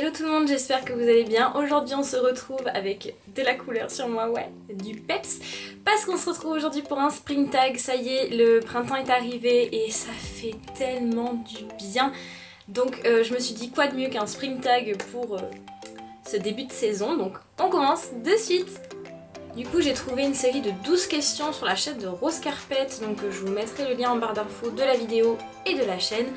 Hello tout le monde, j'espère que vous allez bien. Aujourd'hui on se retrouve avec de la couleur sur moi, ouais, du peps. Parce qu'on se retrouve aujourd'hui pour un spring tag, ça y est, le printemps est arrivé et ça fait tellement du bien. Donc je me suis dit quoi de mieux qu'un spring tag pour ce début de saison. Donc on commence de suite. Du coup j'ai trouvé une série de 12 questions sur la chaîne de Rose Carpet. Donc je vous mettrai le lien en barre d'infos de la vidéo et de la chaîne.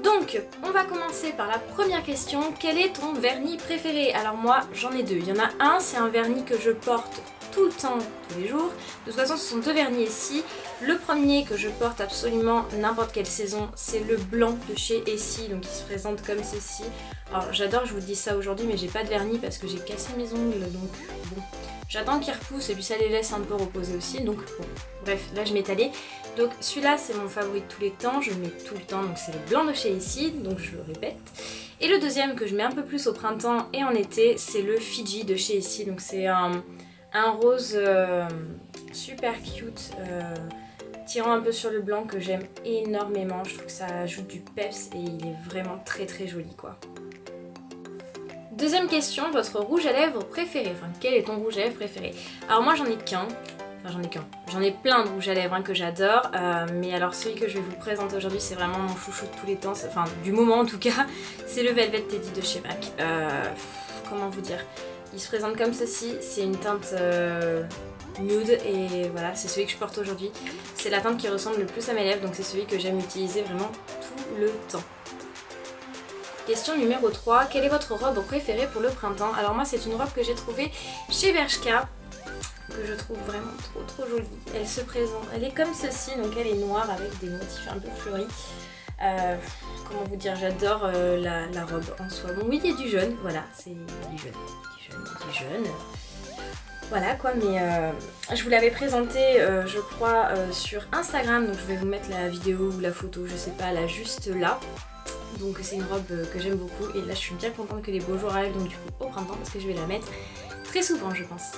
Donc, on va commencer par la première question. Quel est ton vernis préféré? Alors moi, j'en ai deux. Il y en a un, c'est un vernis que je porte tout le temps, tous les jours. De toute façon, ce sont deux vernis ici. Le premier que je porte absolument n'importe quelle saison, c'est le blanc de chez Essie, donc il se présente comme ceci. Alors j'adore, je vous dis ça aujourd'hui, mais j'ai pas de vernis parce que j'ai cassé mes ongles, donc bon. J'attends qu'ils repoussent et puis ça les laisse un peu reposer aussi, donc bon. Bref, là je m'étalais. Donc celui-là c'est mon favori de tous les temps, je le mets tout le temps, donc c'est le blanc de chez Essie, donc je le répète. Et le deuxième que je mets un peu plus au printemps et en été, c'est le Fiji de chez Essie, donc c'est un rose super cute, tirant un peu sur le blanc que j'aime énormément. Je trouve que ça ajoute du peps et il est vraiment très très joli quoi. Deuxième question, votre rouge à lèvres préféré. Enfin, quel est ton rouge à lèvres préféré? Alors moi j'en ai qu'un. Enfin j'en ai plein de rouges à lèvres que j'adore. Mais alors celui que je vais vous présenter aujourd'hui c'est vraiment mon chouchou de tous les temps. Enfin du moment en tout cas. C'est le Velvet Teddy de chez MAC. Comment vous dire? Il se présente comme ceci. C'est une teinte nude et voilà, c'est celui que je porte aujourd'hui. C'est la teinte qui ressemble le plus à mes lèvres, donc c'est celui que j'aime utiliser vraiment tout le temps. Question numéro 3, quelle est votre robe préférée pour le printemps? Alors moi c'est une robe que j'ai trouvée chez Bershka, que je trouve vraiment trop jolie. Elle se présente, elle est comme ceci, donc elle est noire avec des motifs un peu fleuris. Comment vous dire, j'adore la robe en soi. Bon oui il y a du jaune, voilà, c'est du jaune. Voilà quoi, mais je vous l'avais présenté je crois sur Instagram, donc je vais vous mettre la vidéo ou la photo, je sais pas, là juste là. Donc c'est une robe que j'aime beaucoup et là je suis bien contente que les beaux jours arrivent, donc du coup au printemps parce que je vais la mettre très souvent je pense.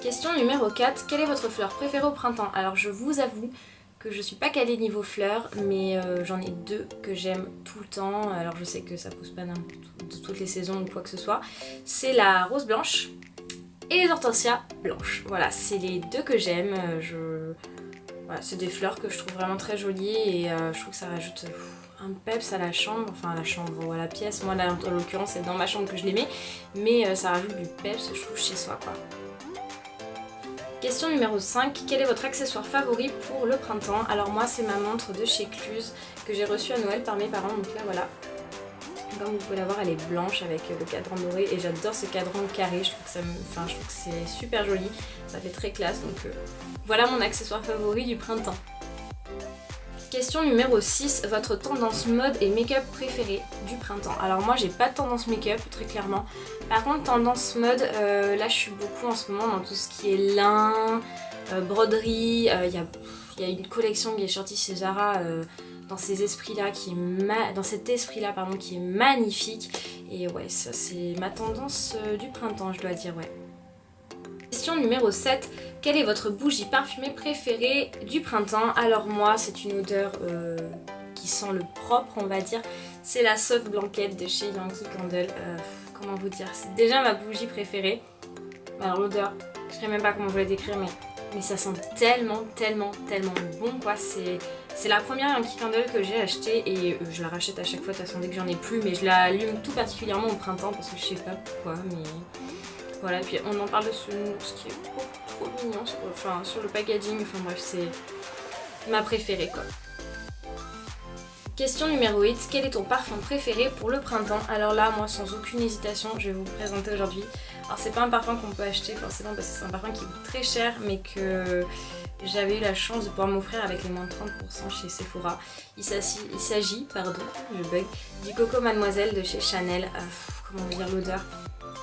Question numéro 4, quelle est votre fleur préférée au printemps? Alors je vous avoue que je suis pas calée niveau fleurs, mais j'en ai deux que j'aime tout le temps. Alors je sais que ça pousse pas de toutes les saisons ou quoi que ce soit. C'est la rose blanche et les hortensias blanches. Voilà, c'est les deux que j'aime. Voilà, c'est des fleurs que je trouve vraiment très jolies et je trouve que ça rajoute un peps à la chambre, enfin à la chambre ou à la pièce. Moi là en l'occurrence c'est dans ma chambre que je les mets, mais ça rajoute du peps je trouve chez soi quoi. Question numéro 5, quel est votre accessoire favori pour le printemps? Alors moi c'est ma montre de chez Cluse que j'ai reçue à Noël par mes parents, donc là voilà. Comme vous pouvez la voir elle est blanche avec le cadran doré et j'adore ce cadran carré, je trouve que c'est super joli, ça fait très classe, donc voilà mon accessoire favori du printemps. Question numéro 6, votre tendance mode et make-up préférée du printemps? Alors moi j'ai pas de tendance make-up très clairement, par contre tendance mode, là je suis beaucoup en ce moment dans tout ce qui est lin, broderie, il y a une collection qui est sortie chez Zara dans cet esprit-là qui est magnifique et ouais ça c'est ma tendance du printemps je dois dire ouais. Question numéro 7, quelle est votre bougie parfumée préférée du printemps? Alors moi c'est une odeur qui sent le propre on va dire, c'est la Soft Blanket de chez Yankee Candle, comment vous dire, c'est déjà ma bougie préférée. Alors l'odeur, je ne sais même pas comment vous la décrire mais ça sent tellement bon quoi, c'est la première Yankee Candle que j'ai achetée et je la rachète à chaque fois de toute façon dès que j'en ai plus, mais je la allume tout particulièrement au printemps parce que je sais pas pourquoi mais... Voilà, puis on en parle de ce qui est trop mignon, sur le packaging, enfin bref, c'est ma préférée quoi. Question numéro 8, quel est ton parfum préféré pour le printemps? Alors là, moi sans aucune hésitation, je vais vous présenter aujourd'hui. Alors c'est pas un parfum qu'on peut acheter forcément parce que c'est un parfum qui coûte très cher, mais que j'avais eu la chance de pouvoir m'offrir avec les moins de 30% chez Sephora. Il s'agit, pardon, je bug, du Coco Mademoiselle de chez Chanel. Comment dire l'odeur?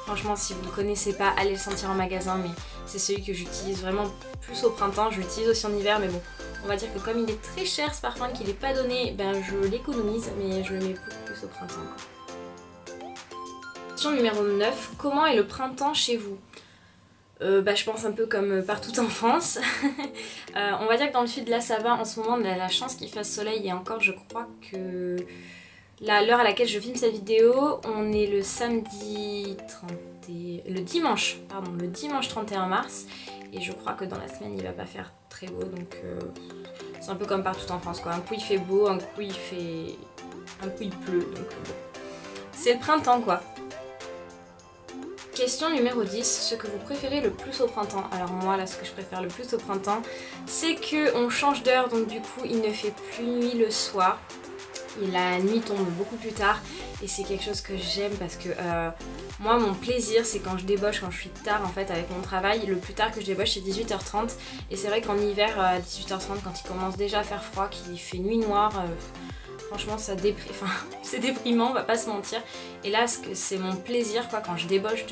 Franchement si vous ne le connaissez pas, allez le sentir en magasin, mais c'est celui que j'utilise vraiment plus au printemps, je l'utilise aussi en hiver, mais bon, on va dire que comme il est très cher ce parfum, qu'il n'est pas donné, ben je l'économise, mais je le mets beaucoup plus au printemps quoi. Question numéro 9, comment est le printemps chez vous? Je pense un peu comme partout en France. On va dire que dans le sud là ça va, en ce moment on a la chance qu'il fasse soleil et encore je crois que l'heure à laquelle je filme cette vidéo, on est le dimanche 31 mars et je crois que dans la semaine il va pas faire très beau, donc c'est un peu comme partout en France quoi. Un coup il fait beau, un coup il pleut, donc c'est le printemps quoi. Question numéro 10, ce que vous préférez le plus au printemps. Alors moi là ce que je préfère le plus au printemps c'est qu'on change d'heure, donc du coup il ne fait plus nuit le soir et la nuit tombe beaucoup plus tard et c'est quelque chose que j'aime parce que moi mon plaisir c'est quand je débauche, quand je suis tard en fait avec mon travail, le plus tard que je débauche c'est 18h30 et c'est vrai qu'en hiver à 18h30 quand il commence déjà à faire froid, qu'il fait nuit noire, franchement ça c'est déprimant, on va pas se mentir. Et là c'est mon plaisir quoi, quand je débauche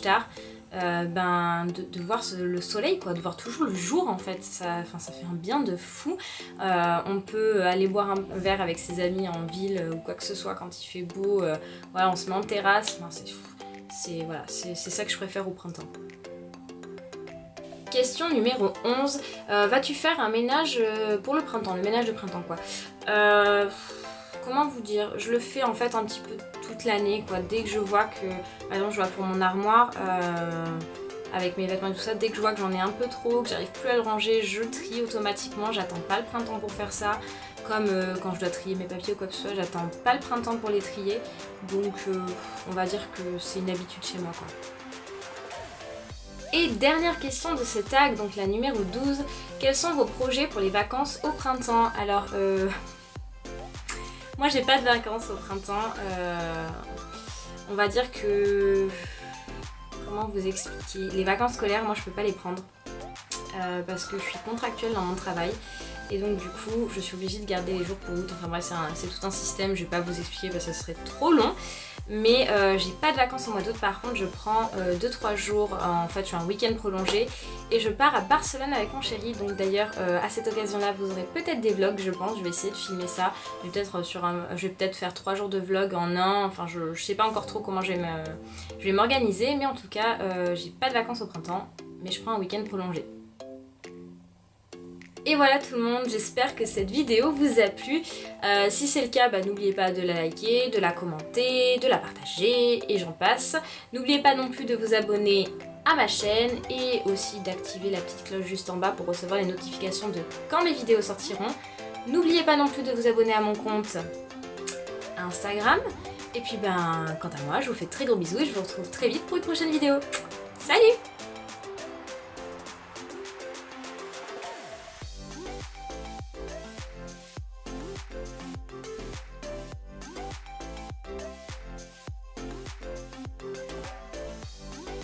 tard, de voir le soleil quoi, de voir toujours le jour en fait, ça fait un bien de fou. On peut aller boire un verre avec ses amis en ville ou quoi que ce soit quand il fait beau, voilà, on se met en terrasse, enfin, c'est ça que je préfère au printemps. Question numéro 11, vas-tu faire un ménage pour le printemps, le ménage de printemps quoi. Comment vous dire, je le fais en fait un petit peu toute l'année quoi, dès que je vois que, par exemple je vois pour mon armoire, avec mes vêtements et tout ça, dès que je vois que j'en ai un peu trop, que j'arrive plus à le ranger, je trie automatiquement, j'attends pas le printemps pour faire ça, comme quand je dois trier mes papiers ou quoi que ce soit, j'attends pas le printemps pour les trier, donc on va dire que c'est une habitude chez moi quoi. Et dernière question de ce tag, donc la numéro 12, quels sont vos projets pour les vacances au printemps? Alors moi j'ai pas de vacances au printemps, on va dire que, comment vous expliquer, les vacances scolaires moi je peux pas les prendre parce que je suis contractuelle dans mon travail et donc du coup je suis obligée de garder les jours pour août, enfin bref c'est tout un système, je vais pas vous expliquer parce que ce serait trop long. Mais j'ai pas de vacances au mois d'août, par contre je prends 2-3 jours, en fait je fais un week-end prolongé et je pars à Barcelone avec mon chéri. Donc d'ailleurs à cette occasion là vous aurez peut-être des vlogs je pense, je vais essayer de filmer ça. Je vais peut-être faire 3 jours de vlog en un, enfin je sais pas encore trop comment je vais m'organiser. Mais en tout cas j'ai pas de vacances au printemps, mais je prends un week-end prolongé. Et voilà tout le monde, j'espère que cette vidéo vous a plu. Si c'est le cas, n'oubliez pas de la liker, de la commenter, de la partager et j'en passe. N'oubliez pas non plus de vous abonner à ma chaîne et aussi d'activer la petite cloche juste en bas pour recevoir les notifications de quand mes vidéos sortiront. N'oubliez pas non plus de vous abonner à mon compte Instagram. Et puis quant à moi, je vous fais de très gros bisous et je vous retrouve très vite pour une prochaine vidéo. Salut!